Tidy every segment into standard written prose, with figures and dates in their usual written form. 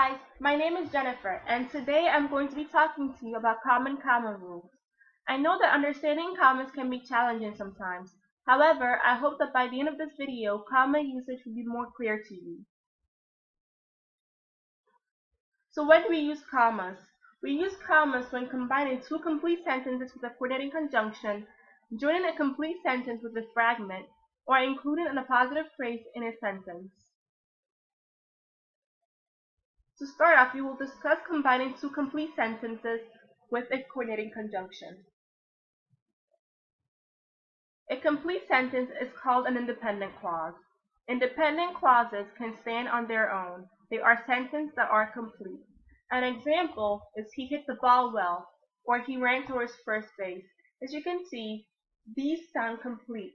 guys, my name is Jennifer, and today I'm going to be talking to you about common comma rules. I know that understanding commas can be challenging sometimes. However, I hope that by the end of this video, comma usage will be more clear to you. So when do we use commas? We use commas when combining two complete sentences with a coordinating conjunction, joining a complete sentence with a fragment, or including an appositive phrase in a sentence. To start off, we will discuss combining two complete sentences with a coordinating conjunction. A complete sentence is called an independent clause. Independent clauses can stand on their own. They are sentences that are complete. An example is he hit the ball well, or he ran towards first base. As you can see, these sound complete.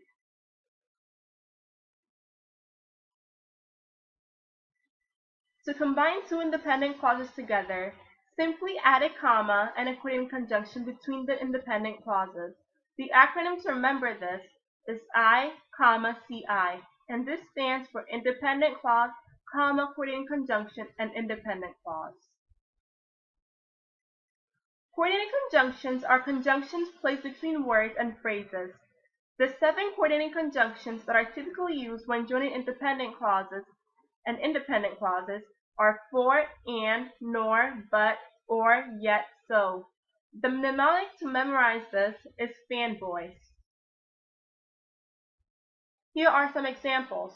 To combine two independent clauses together, simply add a comma and a coordinating conjunction between the independent clauses. The acronym to remember this is I, CI, and this stands for independent clause, coordinating conjunction, and independent clause. Coordinating conjunctions are conjunctions placed between words and phrases. The 7 coordinating conjunctions that are typically used when joining independent clauses and independent clauses are for, and, nor, but, or, yet, so. The mnemonic to memorize this is fanboys. Here are some examples.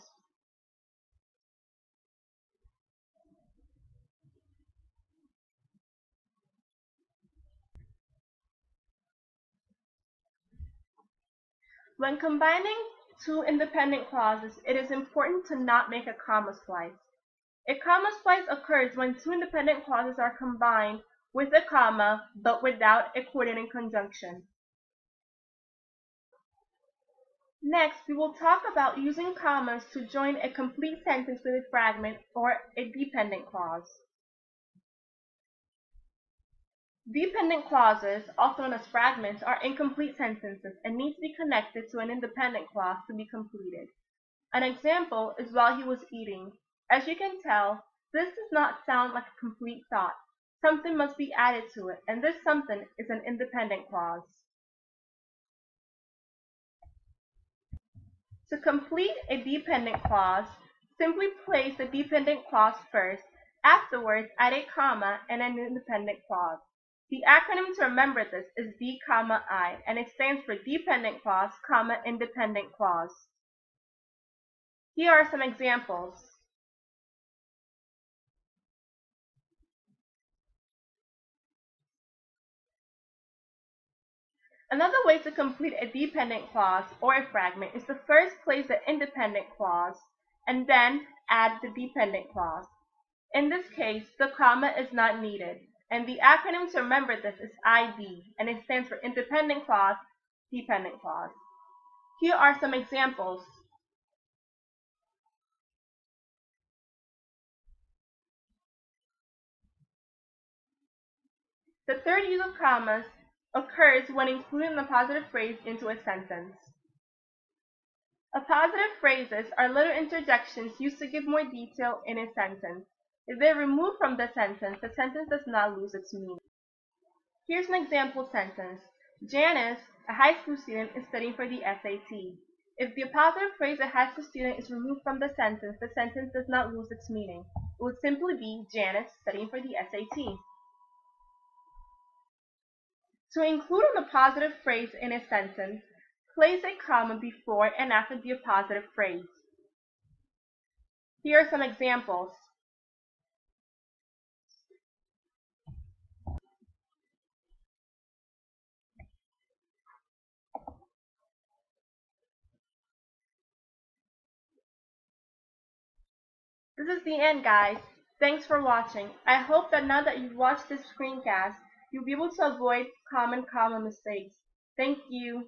When combining two independent clauses, it is important to not make a comma splice. A comma splice occurs when two independent clauses are combined with a comma but without a coordinating conjunction. Next, we will talk about using commas to join a complete sentence with a fragment or a dependent clause. Dependent clauses, also known as fragments, are incomplete sentences and need to be connected to an independent clause to be completed. An example is while he was eating. As you can tell, this does not sound like a complete thought. Something must be added to it, and this something is an independent clause. To complete a dependent clause, simply place the dependent clause first. Afterwards, add a comma and an independent clause. The acronym to remember this is D, and it stands for dependent clause, independent clause. Here are some examples. Another way to complete a dependent clause or a fragment is to first place the independent clause and then add the dependent clause. In this case, the comma is not needed, and the acronym to remember this is ID, and it stands for independent clause, dependent clause. Here are some examples. The third use of commas occurs when including the positive phrase into a sentence. Appositive phrases are little interjections used to give more detail in a sentence. If they are removed from the sentence does not lose its meaning. Here's an example sentence. Janice, a high school student, is studying for the SAT. If the appositive phrase a high school student is removed from the sentence does not lose its meaning. It would simply be Janice studying for the SAT. To include an appositive phrase in a sentence, place a comma before and after the appositive phrase. Here are some examples. This is the end, guys. Thanks for watching. I hope that now that you've watched this screencast, you'll be able to avoid common comma mistakes. Thank you.